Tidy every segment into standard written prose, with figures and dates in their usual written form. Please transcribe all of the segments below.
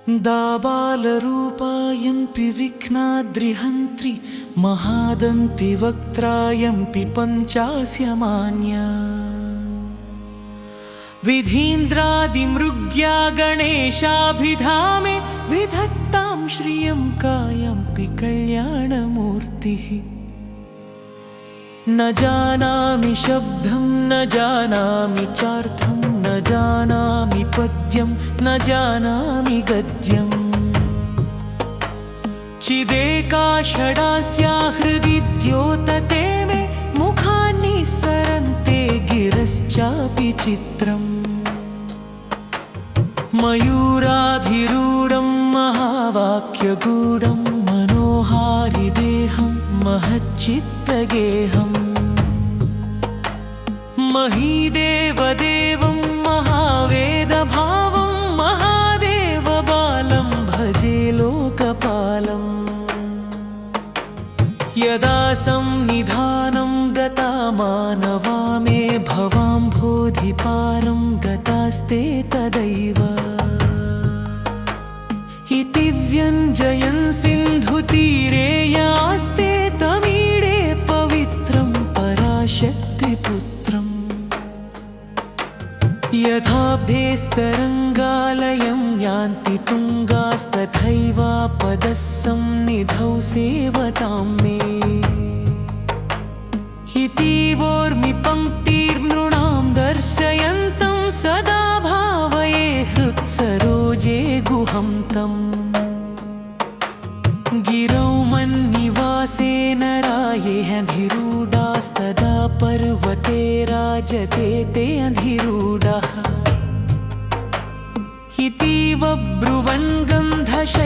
दाबालरूपायम्पि विघ्नाद्रिहन्त्रि महादन्ति वक्त्रायम्पि पञ्चास्यमान्या विधीन्द्रादिमृग्या गणेशाभिधामे विधत्तां श्रियं कायम्पि कल्याणमूर्तिः न जानामि शब्दं न जानामि चार्थं न जानामि पद्यं न जानामि गद्यम् चिदेका षडास्या हृदि द्योतते मे मुखानि सरन्ते गिरश्चापि चित्रम् मयूराधिरूढं महावाक्यगूढं मनोहारिदेहं महच्चित्तगेहम् महीदेवदेवं महावेदभावं महादेवबालं भजे लोकपालम् यदा संनिधानं गता मानवा मे भवाम्भोधिपारं गतास्ते तदैव इति व्यञ्जयन् सिन्धुतीरे यास्ते तमीडे पवित्रं पराशक्तिपुत्रम् यथाब्धेस्तरङ्गालयं यान्ति तुङ्गास्तथैवापदः सन्निधौ सेवतां मे इति वोर्मि पङ्क्तिर्नृणां दर्शयन्तं सदा भावये हृत्सरोजे गुहं तम् गिरौ मन्निवासे नरायेऽधिरूढास्तदा पर्वते राजते ते अधिरूढः इतीव ब्रुवन् गन्धशैलाधिरूढः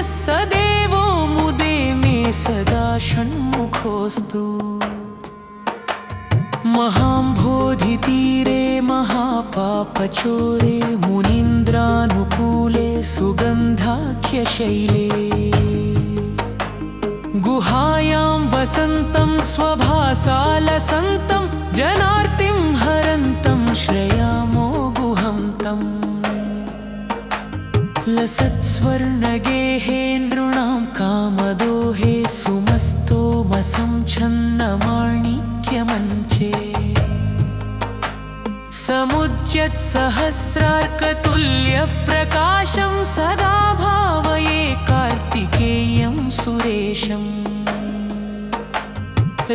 स देवो मुदे मे सदा षण्मुखोऽस्तु महाम्भोधितीरे महापापचोरे मुनीन्द्रानुकूले सुगन्धाख्यशैले गुहायां वसन्तं स्वभासालसन्तं जनार्तिं हरन्तं श्रयामो गुहं तम् लसत्स्वर्णगेहे नृणां कामदोहे सुमस्तोमसंच्छन्नमाणिक्यमञ्चे समुद्यत्सहस्रार्कतुल्यप्रकाशं सदा भावये कार्तिकेयं सुरेशम्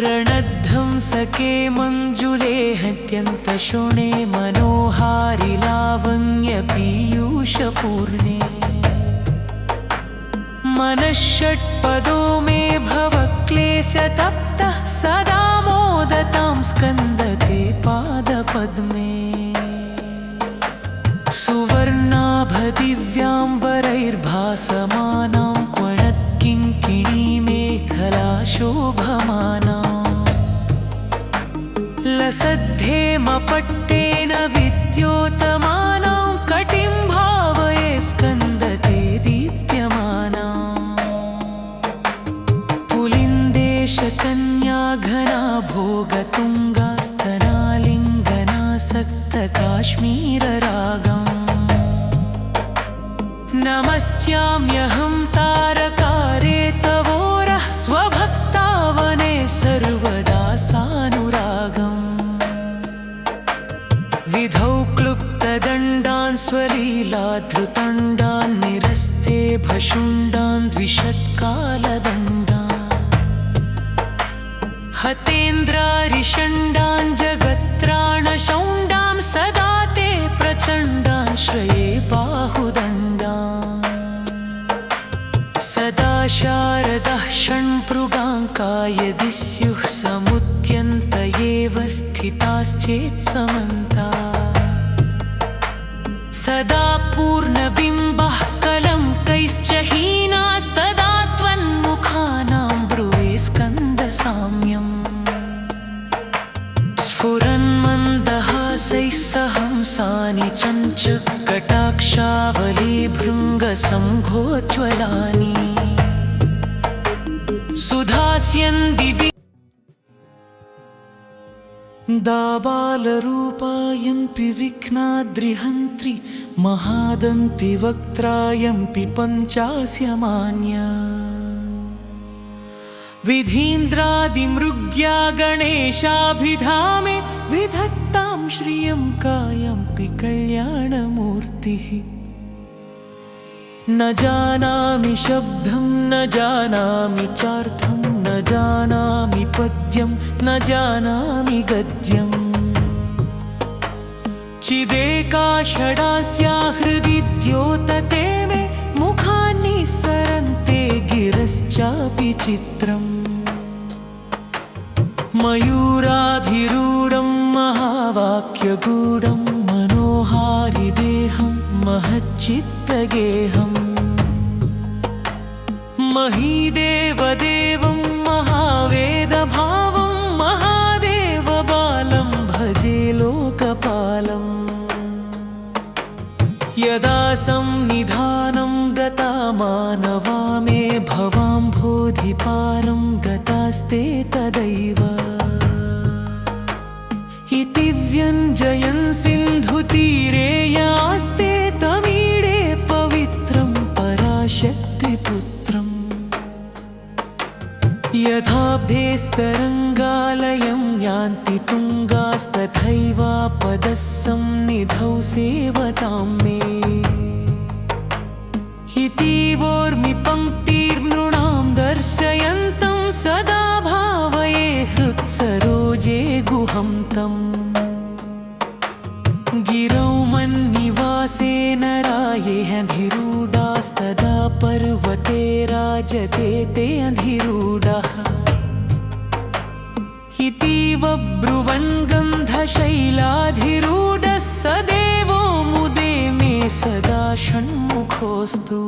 रणध्वंसके मञ्जुले हत्यन्तशोणे मनोहारि लावण्यपीयूषपूर्णे मनःषट्पदो मे भवक्लेशतप्तः सदा मोदतां स्कन्दते पादपद्मे सुवर्णाभदिव्याम्बरैर्भासमानां क्वणत्किङ्किणीमेखला शोभमाना लसद्धेमपट्टेन विद्योतमानां कटिं भावये स्कन्दते दीप्यमाना पुलिन्देशकन्या घना भोगतुङ्गास्तनालिङ्गनासक्तकाश्मीररागम् नमस्याम्यहं तारकारे तवोरः स्वभक्तावने सर्वदा सानुरागम् विधौ क्लुप्तदण्डान् स्वलीलाधृतण्डान् निरस्ते भशुण्डान् द्विषत्कालदण्डान् हतेन्द्रारिषण्डान् जगत्त्राणशौण्डां सदा ते प्रचण्डान् श्रये बाहुदण्डान् सदा शारदः षण्भृगाङ्का यदि स्युः समुद्यन्त एव स्थिताश्चेत्समन्ता सदा पूर्णबिम्बः कलङ्कैश्च हीनास्तदा त्वन्मुखानां ब्रुवे स्कन्दसाम्यम् स्फुरन्मन्दहासैः सहंसानि चञ्चकटाक्षावलीभृङ्गसम्भोज्ज्वलानि सुधास्यन् दाबालरूपायन्पि विघ्नाद्रिहन्त्रि महादन्ति वक्त्रायन्पि पञ्चास्यमान्या विधीन्द्रादिमृग्या गणेशाभिधामे विधत्तां श्रियं कायम्पि कल्याणमूर्तिः न जानामि शब्दं न जानामि चार्थं न जानामि पद्यं न जानामि गद्यम् चिदेका षडास्या हृदि द्योतते मे मुखानि सरन्ते गिरश्चापि चित्रम् मयूराधिरूढं महावाक्यगूढं मनोहारिदेहं महच्चित्तगेहम् महीदेवदेवं महावेदभावं महादेवबालं भजे लोकपालम् यदा संनिधानं गता मानवा मे भवाम्भोधिपारं गतास्ते तदैव इति व्यञ्जयन् सिन्धुतीरे यास्ते तमीडे पवित्रं पराशक्तिपुत्रम् यथाब्धेस्तरङ्गालयं यान्ति तुङ्गास्तथैवापदः सन्निधौ सेवतां मे इति वोर्मि पङ्क्तिर्नृणां दर्शयन्तं सदा भावये हृत्सरोजे गुहं तम् गिरौ मन्निवासेन रायेऽधिरूढास्तदा पर्वते राजते ते अधिरूढः इति वब्रुवन् गन्धशैलाधिरूढः स देवो मुदे मे सदा षण्मुखोऽस्तु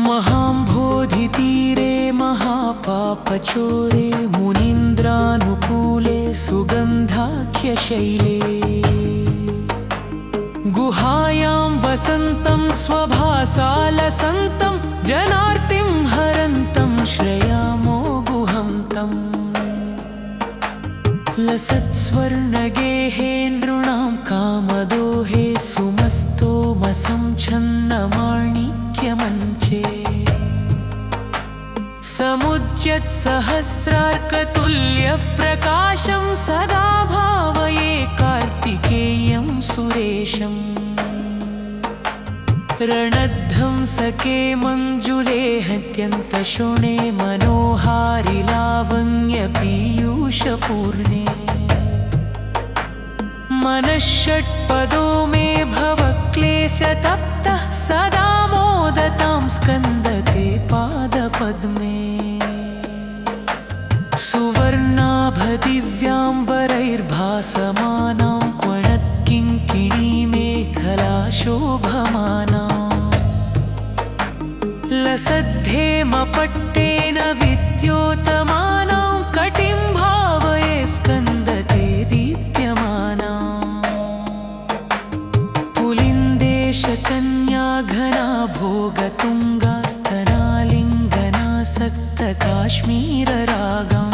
महाम्भोधितीरे महापापचोरे मुनीन्द्रानुकूले सुगन्धाख्यशैले गुहायां वसन्तं स्वभासालसन्तं जनार्तिं हरन्तं श्रयामो गुहं तम् लसत्स्वर्णगेहे नृणां कामदोहे सुमस्तोमसंच्छन्नमाणिक्यमञ्चे समुद्यत्सहस्रार्कतुल्यप्रकाशं सदा भावये कार्तिकेयं सुरेशम् रणध्वंसके मञ्जुले हत्यन्तशोणे मनोहारि लावण्यपीयूषपूर्णे मनःषट्पदो मे भवक्लेशतप्तः सदा मोदतां स्कन्दते पादपद्मे सुवर्णाभदिव्याम्बरैर्भासमानां क्वणत्किङ्किणीमेखला शोभमाना लसद्धेमपट्टेन विद्योतमानां कटिं भावये स्कन्दते दीप्यमाना पुलिन्देशकन्या घना भोगतुङ्गास्तनालिङ्गनासक्तकाश्मीररागम्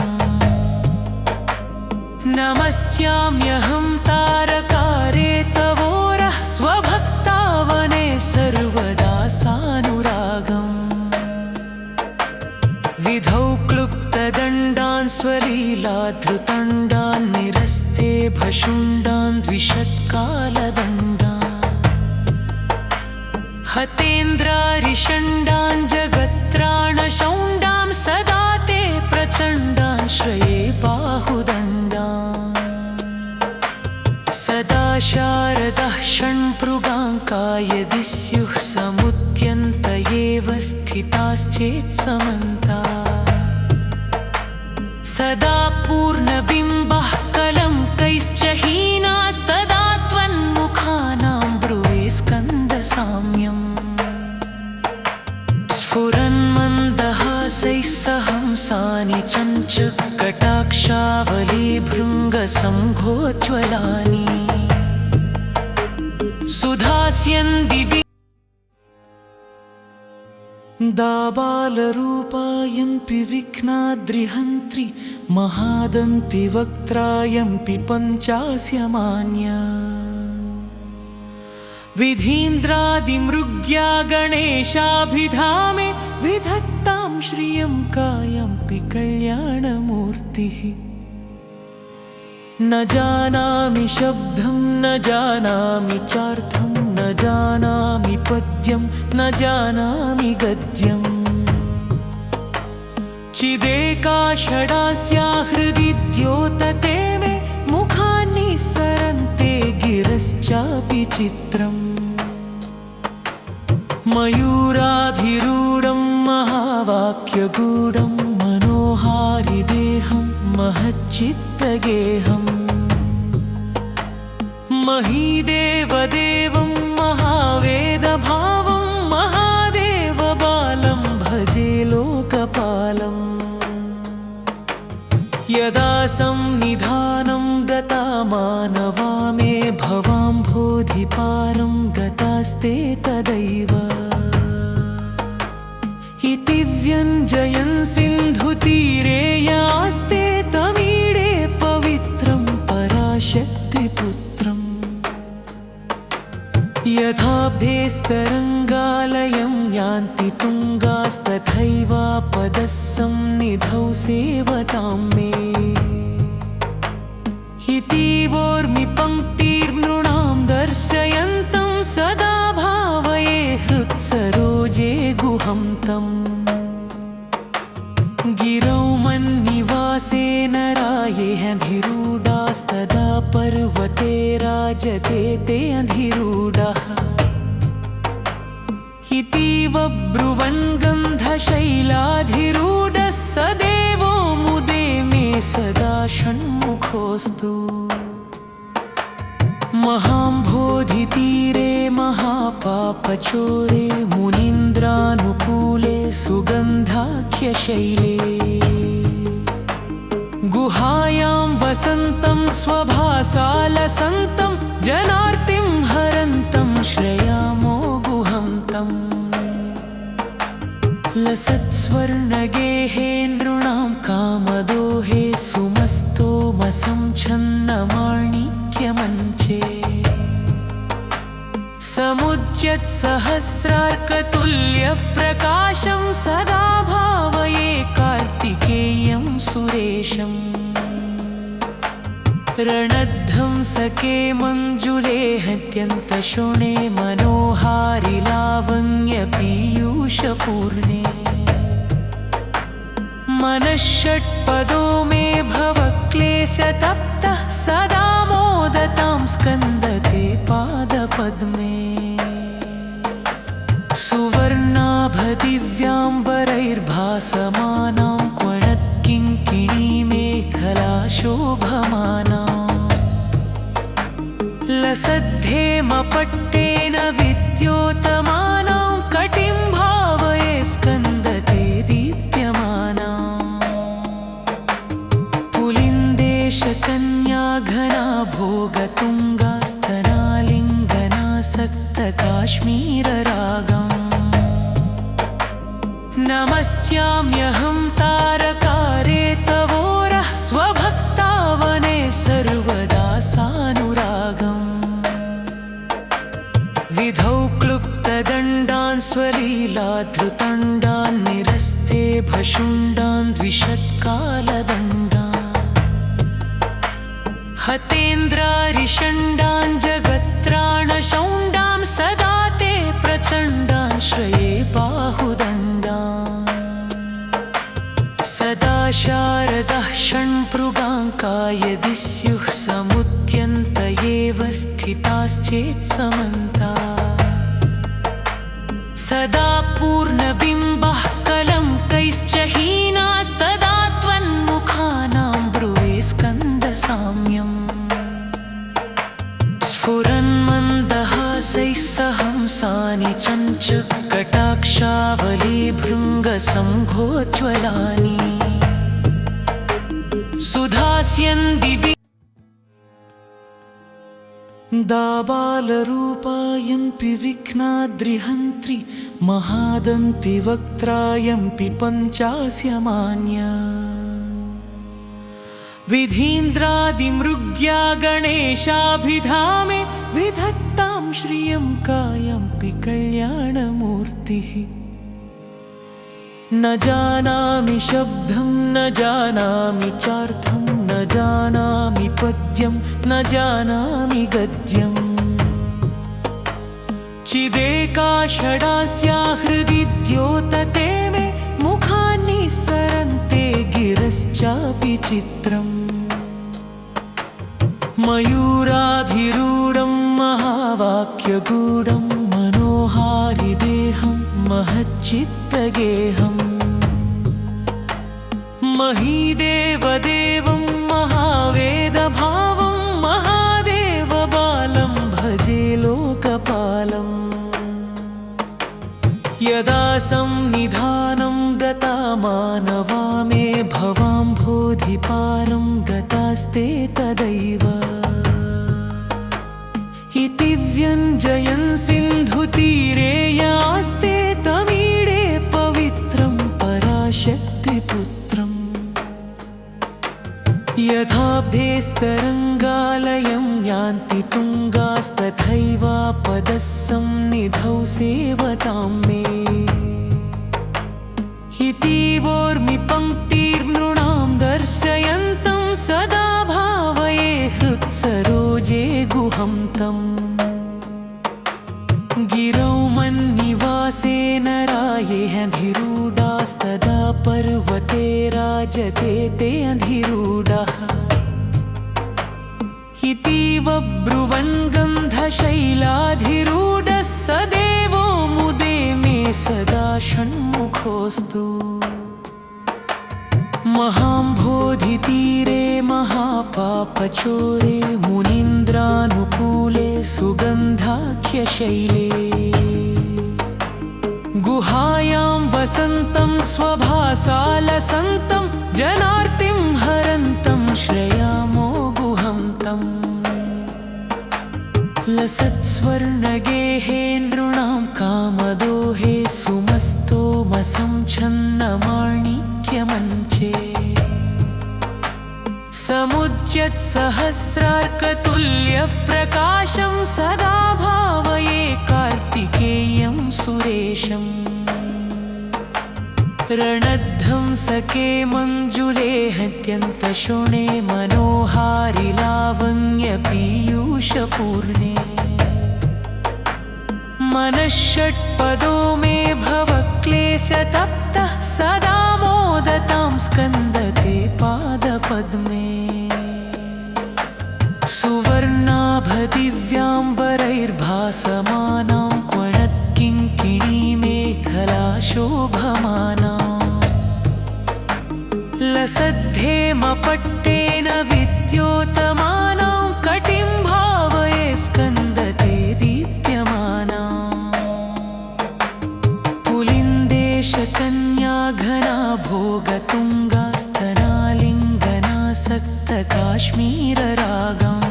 नमस्याम्यहं तारकारे तवोरः स्वभक्तावने सर्वदा सानुरागम् विधौ क्लुप्तदण्डान् स्वलीलाधृतण्डान् निरस्ते भशुण्डान् द्विषत्कालदण्डान् हतेन्द्रारिषण्डान् जगत्त्राणशौण्डां सदा ते प्रचण्डान् श्रये बाहुदण्डान् सदा शारदः षण्पृगाङ्कायदि स्युः समुद्यन्त एव स्थिताश्चेत्समन्ता सदा पूर्णबिम्बः कलङ्कैश्च हीनास्तदा त्वन्मुखानां ब्रुवे स्कन्दसाम्यम् स्फुरन्मन्दहासैः सहंसानि चञ्चकटाक्षावलीभृङ्गसंघोज्ज्वलानि सुधास्यन् दिवि दाबालरूपायम्पि विघ्नाद्रिहन्त्रि महादन्ति वक्त्रायम्पि पञ्चास्यमान्या विधीन्द्रादिमृग्या गणेशाभिधामे विधत्तां श्रियं कायम्पि कल्याणमूर्तिः न जानामि शब्दं न जानामि चार्थं न जानामि पद्यं न जानामि गद्यम् चिदेका षडास्या हृदि द्योतते मे मुखानि सरन्ते गिरश्चापि चित्रम् मयूराधिरूढं महावाक्यगूढं मनोहारिदेहं महच्चित्तगेहम् महीदेवदेवं महावेदभावं महादेवबालं भजे लोकपालम् यदा संनिधानं गता मानवा मे भवाम्भोधिपारं गतास्ते तदैव इति व्यञ्जयन् सिन्धुतीरे यास्ते तमीडे पवित्रं पराशक्तिपुत्रम् यथाब्धेस्तरङ्गालयं यान्ति तुङ्गास्तथैवापदः सन्निधौ सेवतां मे इतीवोर्मि पङ्क्तिर्नृणां दर्शयन्तं सदा भावये हृत्सरोजे गुहं तम् गिरौ मन्निवासेन रायेऽधिरूढास्तदा पर्वते राजते ते अधिरूढः इतीव ब्रुवन् गन्धशैलाधिरूढः स देवो मुदे मे सदा षण्मुखोऽस्तु महाम्भोधितीरे महापापचोरे मुनीन्द्रानुकूले सुगन्धाख्यशैले गुहायां वसन्तं स्वभासालसन्तं जनार्तिं हरन्तं श्रयामो गुहं तम् लसत्स्वर्णगेहे नृणां कामदोहे सुमस्तोमसंच्छन्नमाणिक्यमञ्चे समुद्यत्सहस्रार्कतुल्यप्रकाशं सदा भावये कार्तिकेयं सुरेशम् रणध्वंसके मञ्जुले हत्यन्तशोणे मनोहारि लावण्यपीयूषपूर्णे मनःषट्पदो मे भवक्लेशतप्तः सदा मोदतां स्कन्दते पादपद्मे सुवर्णाभदिव्याम्बरैर्भासमानां क्वणत्किङ्किणीमेखला शोभमाना लसद्धेमपट्टेन विद्योतमानां कटिं भावये स्कन्दते दीप्यमाना पुलिन्देशकन्या घना भोगतुङ्गास्तनालिङ्गनासक्तकाश्मीररागम् नमस्याम्यहं तारकारे तवोरः स्वभक्तावने सर्वदा सानुरागम् विधौ क्लुप्तदण्डान् स्वलीलाधृतण्डान् निरस्ते भशुण्डान् द्विषत्कालदण्डान् हतेन्द्रारिषण्डान् जगत्राणशौण्डान् सदा ते प्रचण्डान् श्रये बाहुदण्डान् सदा शारदः षण्भृगाङ्का यदि स्युः समुद्यन्त एव स्थिताश्चेत्समन्ता सदा पूर्णबिम्बः कलङ्कैश्च हीनास्तदा त्वन्मुखानां ब्रुवे स्कन्दसाम्यम् स्फुरन्मन्दहासैः सहंसानि चञ्चकटाक्षावलीभृङ्गसम्भोज्ज्वलानि सुधास्यन् दिवि दाबालरूपायम्पि विघ्नाद्रिहन्त्रि महादन्ति वक्त्रायम्पि पञ्चास्यमान्या विधीन्द्रादिमृग्या गणेशाभिधामे विधत्तां श्रियं कायम्पि कल्याणमूर्तिः न जानामि शब्दं न जानामि चार्थं न जानामि पद्यं न जानामि गद्यम् चिदेका षडास्या हृदि द्योतते मे मुखानि सरन्ते गिरश्चापि चित्रम् मयूराधिरूढं महावाक्यगूढं मनोहारिदेहं महच्चित्तगेहम् महीदेवदेवं महावेदभावं महादेवबालं भजे लोकपालम् यदा संनिधानं गता मानवा मे भवाम्भोधिपारं गतास्ते तदैव इति व्यञ्जयन् सिन्धुतीरे यास्ते तमीडे पवित्रं पराशक्तिपुत्रम् यथाब्धेस्तरङ्गालयं यान्ति तुङ्गास्तथैवापदः सन्निधौ सेवतां मे इतीवोर्मि पङ्क्तिर्नृणां दर्शयन्तं सदा भावये हृत्सरोजे गुहं तम् गिरौ मन्निवासेन रायेऽधिरूढास्तदा पर्वते राजते ते अधिरूढः इतीव ब्रुवन् गन्धशैलाधिरूढः स देवो मुदे मे सदा षण्मुखोऽस्तु महाम्भोधितीरे महापापचोरे मुनीन्द्रानुकूले सुगन्धाख्यशैले गुहायां वसन्तं स्वभासालसन्तं जनार्तिं हरन्तं श्रयामो गुहं तम् लसत्स्वर्णगेहे नृणां कामदोहे सुमस्तोमसंच्छन्नमाणिक्यमञ्चे समुद्यत्सहस्रार्कतुल्यप्रकाशं सदा भावये कार्तिकेयं सुरेशम् रणध्वंसके मञ्जुले हत्यन्तशोणे मनोहारि लावण्यपीयूषपूर्णे मनःषट्पदो मे भवक्लेशतप्तः सदा मोदतां स्कन्दते पादपद्मे सुवर्णाभदिव्याम्बरैर्भासमानां क्वणत्किङ्किणीमेखलाशोभमाना लसद्धेमपट्टेन विद्योतमानां कटिं भावये स्कन्दते दीप्यमाना पुलिन्देशकन्या घना भोगतुङ्गास्तनालिङ्गनासक्तकाश्मीररागम्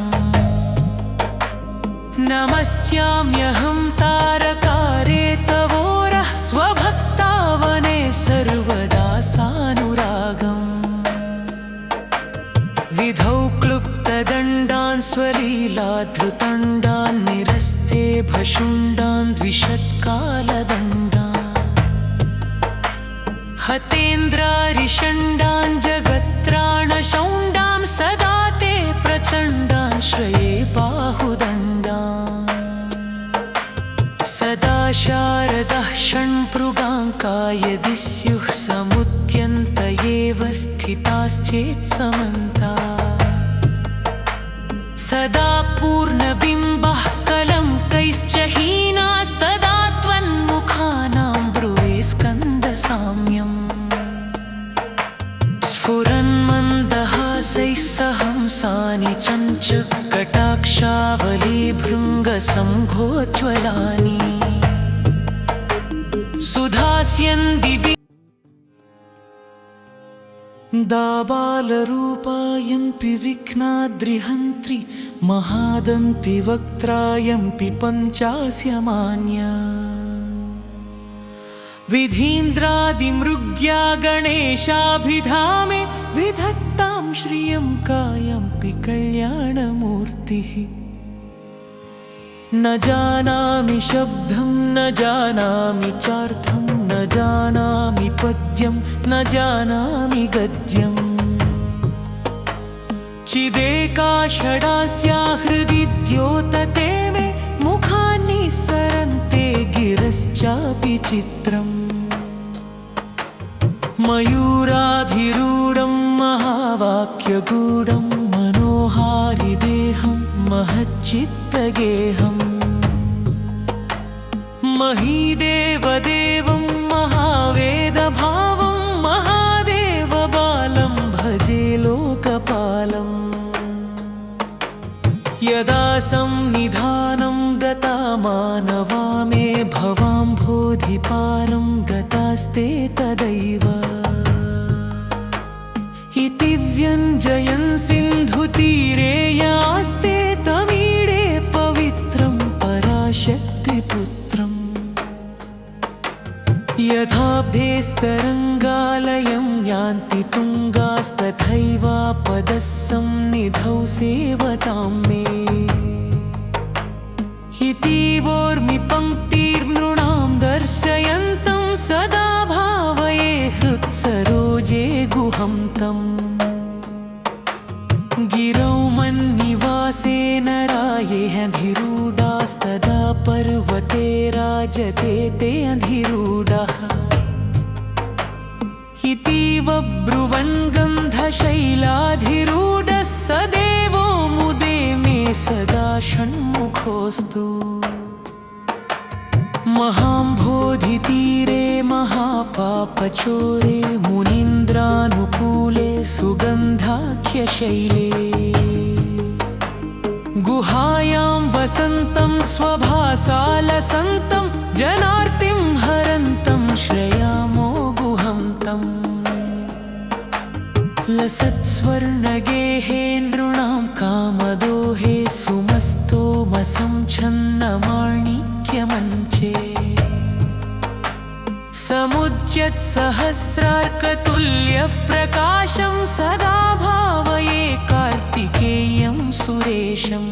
नमस्याम्यहं तारकारे तवोरः स्वभक्तावने सर्वदा सानुरागम् विधौ क्लुप्तदण्डान् स्वलीलाधृतण्डान् निरस्ते भशुण्डान् द्विषत्कालदण्डान् हतेन्द्रारिषण्डान् जगत्त्राणशौण्डां सदा ते प्रचण्डान् श्रये बाहुदण्डान् सदा शारदः षण्भृगाङ्का यदि स्युः समुद्यन्त एव स्थिताश्चेत्समन्ता सदा पूर्णबिम्बः कलङ्कैश्च हीनास्तदा त्वन्मुखानां ब्रुवे स्कन्दसाम्यम् स्फुरन्मन्दहासैः सहंसानि चञ्चकटाक्षावलीभृङ्गसङ्घोज्ज्वलानि सुधास्यन्दिभिः दाबालरूपायम्पि विघ्नाद्रिहन्त्रि महादन्ति वक्त्रायम्पि पञ्चास्यमान्या विधीन्द्रादिमृग्या गणेशाभिधामे विधत्तां श्रियं कायम्पि कल्याणमूर्तिः न जानामि शब्दं न जानामि चार्थं न जानामि पद्यं न जानामि गद्यम् चिदेका षडास्या हृदि द्योतते मे मुखानि सरन्ते गिरश्चापि चित्रम् मयूराधिरूढं महावाक्यगूढं मनोहारिदेहं महच्चित्तगेहम् महीदेवदेवं महावेदभावं महादेवबालं भजे लोकपालम् यदा संनिधानं गता मानवा मे भवाम्भोधिपारं गतास्ते तदैव इति व्यञ्जयन् सिन्धुतीरे यास्ते तमीडे पवित्रं पराशक्तिपुत्रम् यथाब्धेस्तरङ्गालयं यान्ति तुङ्गास्तथैवापदः सन्निधौ सेवतां मे इतीवोर्मि पङ्क्तिर्नृणां दर्शयन्तं सदा भावये हृत्सरोजे गुहं तम् गिरौ मन्निवासे नरायेऽधिरूढास्तदा पर्वते राजते ते अधिरूढः इतीव ब्रुवन् गन्धशैलाधिरूढः स देवो मुदे मे सदा षण्मुखोऽस्तु महाम्भोधितीरे महापापचोरे मुनीन्द्रानुकूले सुगन्धाख्यशैले गुहायां वसन्तं स्वभासालसन्तं जनार्तिं हरन्तं श्रयामो गुहं तम् लसत्स्वर्णगेहे नृणां कामदोहे सुमस्तोमसंच्छन्नमाणिक्यमञ्चे समुद्यत्सहस्रार्कतुल्यप्रकाशं सदा भावये कार्तिकेयं सुरेशम्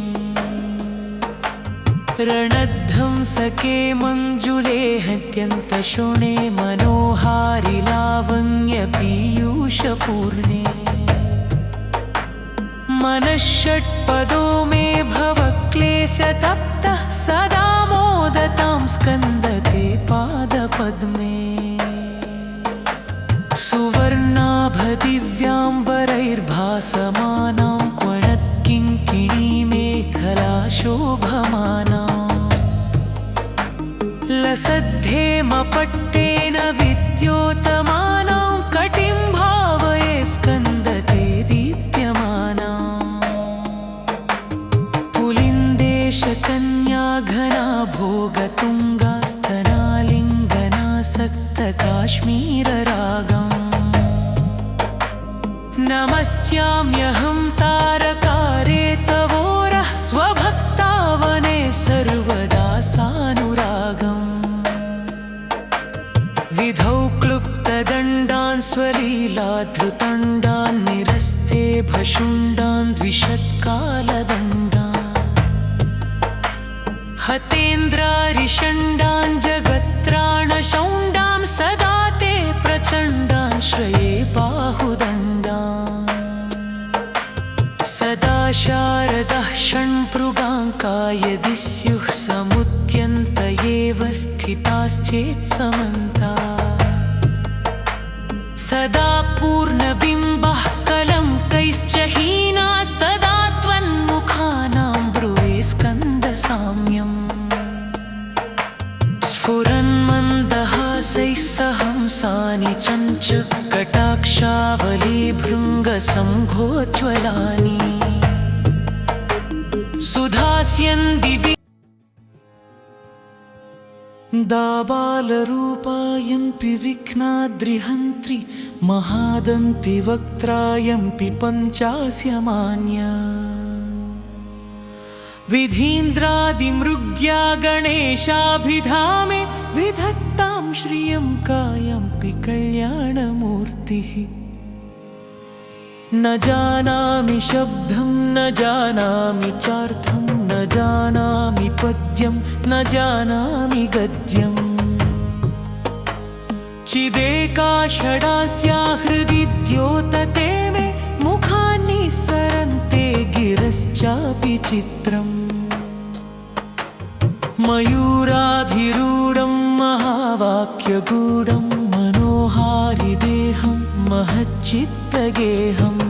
रणध्वंसके मञ्जुले हत्यन्तशोणे मनोहारि लावण्यपीयूषपूर्णे मनःषट्पदो मे भवक्लेशतप्तः सदा मोदतां स्कन्दते पादपद्मे सुवर्णाभदिव्याम्बरैर्भासमानां क्वणत्किङ्किणीमेखला शोभमाना लसद्धेमपट्टेन विद्योतमानां कटिं भावये स्कन्दते दीप्यमाना पुलिन्देशकन्या घना भोगतुङ्गास्तनालिङ्गनासक्तकाश्मीररागम् नमस्याम्यहं तारकारे तवोरः स्वभक्तावने सर्वदा सानुरागम् विधौ क्लुप्तदण्डान् स्वलीलाधृतण्डान् निरस्ते भशुण्डान् द्विषत्कालदण्डान् हतेन्द्रारिषण्डान् जगत्त्राणशौण्डां सदा ते प्रचण्डान् श्रये बाहुदण्डान् सदा शारदः षण्भृगाङ्का यदि स्युः समुद्यन्त एव स्थिताश्चेत्समन्ता सदा पूर्णबिम्बः कलङ्कैश्च हीनास्तदा त्वन्मुखानां ब्रुवे स्कन्दसाम्यम् स्फुरन्मन्दहासैः सहंसानि चञ्चकटाक्षावली भृङ्गसम्भोज्ज्वलानि सुधास्यन्दिभिः दाबालरूपायम्पि विघ्नाद्रिहन्त्रि महादन्ति वक्त्रायम्पि पञ्चास्यमान्या विधीन्द्रादिमृग्या गणेशाभिधामे विधत्तां श्रियं कायम्पि कल्याणमूर्तिः न जानामि शब्दं न जानामि चार्थं न जानामि पद्यं न जानामि गद्यम् चिदेका षडास्या हृदि द्योतते मे मुखानि सरन्ते गिरश्चापि चित्रम् मयूराधिरूढं महावाक्यगूढं मनोहारिदेहं महच्चित्तगेहम्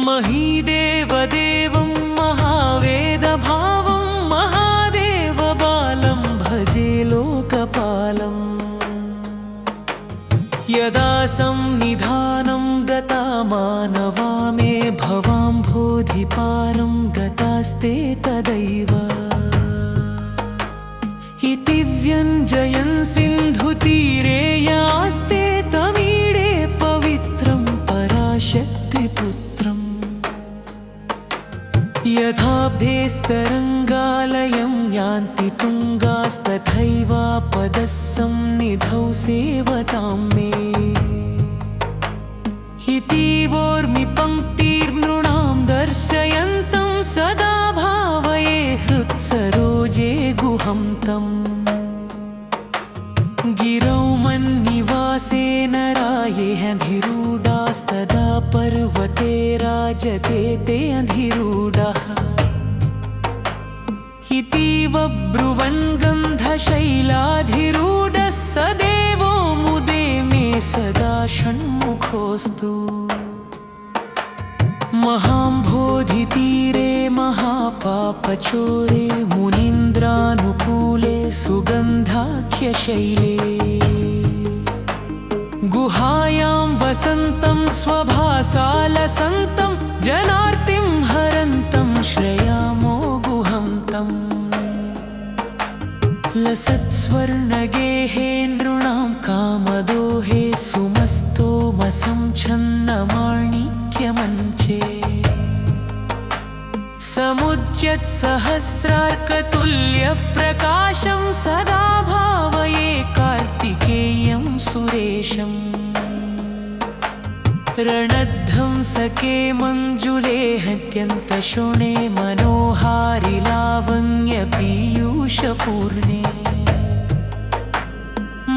महीदेवदेवं महावेदभावं महादेवबालं भजे लोकपालम् यदा संनिधानं गता मानवा मे भवाम्भोधिपारं गतास्ते तदैव इति व्यञ्जयन् सिन्धुतीरे यास्ते तमीडे पवित्रं पराशक्तिपुत्रम् यथाब्धेस्तरङ्गालयं यान्ति तुङ्गास्तथैवापदः सन्निधौ सेवतां मे इतीवोर्मि पङ्क्तिर्नृणां दर्शयन्तं सदा भावये हृत्सरोजे गुहं तम् गिरौ मन्निवासे नरायेऽधिरूढास्तदा पर्वते राजते ते अधिरूढः इतीव ब्रुवन् गन्धशैलाधिरूढः स देवो मुदे मे सदा षण्मुखोऽस्तु महाम्भोधितीरे महापापचोरे मुनीन्द्रानुकूले सुगन्धाख्यशैले गुहायां वसन्तं स्वभासालसन्तं जनार्तिं हरन्तं श्रयामो गुहं तम् लसत्स्वर्णगेहे नृणां कामदोहे सुमस्तोमसंच्छन्नमाणिक्यमञ्चे समुद्यत्सहस्रार्कतुल्यप्रकाशं सदा भावये कार्तिकेयं सुरेशम् रणध्वंसके मञ्जुले हत्यन्तशोणे मनोहारि लावण्यपीयूषपूर्णे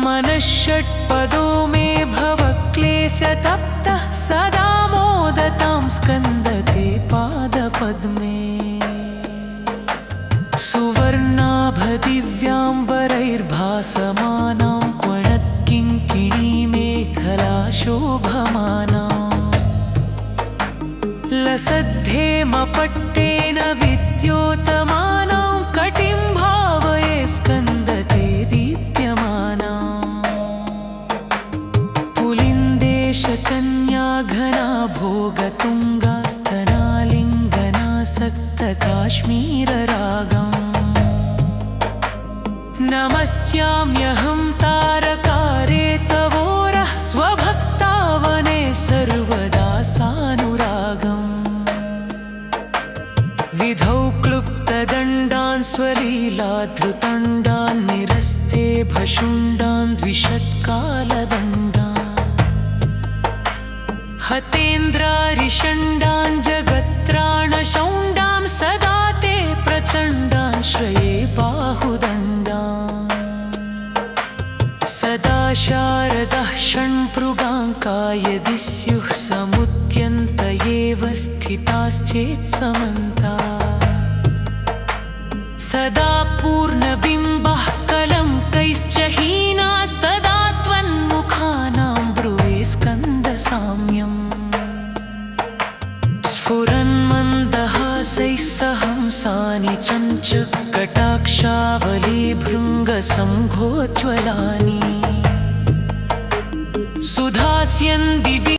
मनःषट्पदो मे भवक्लेशतप्तः सदा मोदतां स्कन्दते पादपद्मे सुवर्णाभदिव्याम्बरैर्भासमानां क्वणत्किङ्किणीमेखला शोभमाना लसद्धेमपट्टेन विद्योतमानां कटिं भावये स्कन्दते दीप्यमाना पुलिन्देशकन्या घना भोगतुङ्गास्तनालिङ्गनासक्तकाश्मीररागम् नमस्याम्यहं तारकारे तवोरः स्वभक्तावने सर्वदा सानुरागम् विधौ क्लुप्तदण्डान् स्वलीलाधृतण्डान् निरस्ते भशुण्डान् द्विषत्कालदण्डान् हतेन्द्रारिषण्डान् जगत्त्राणशौण्डां सदा ते प्रचण्डान् श्रये बाहुदण्डान् सदा शारदः षण्पृगाङ्का यदि स्युः समुद्यन्त एव स्थिताश्चेत्समन्ता सदा पूर्णबिम्बः कलङ्कैश्च हीनास्तदा त्वन्मुखानां ब्रुवे स्कन्दसाम्यम् स्फुरन्मन्दहासैः सहंसानि चञ्चकटाक्षावलीभृङ्गसम्भोज्ज्वलानि सुधास्यन् दिवि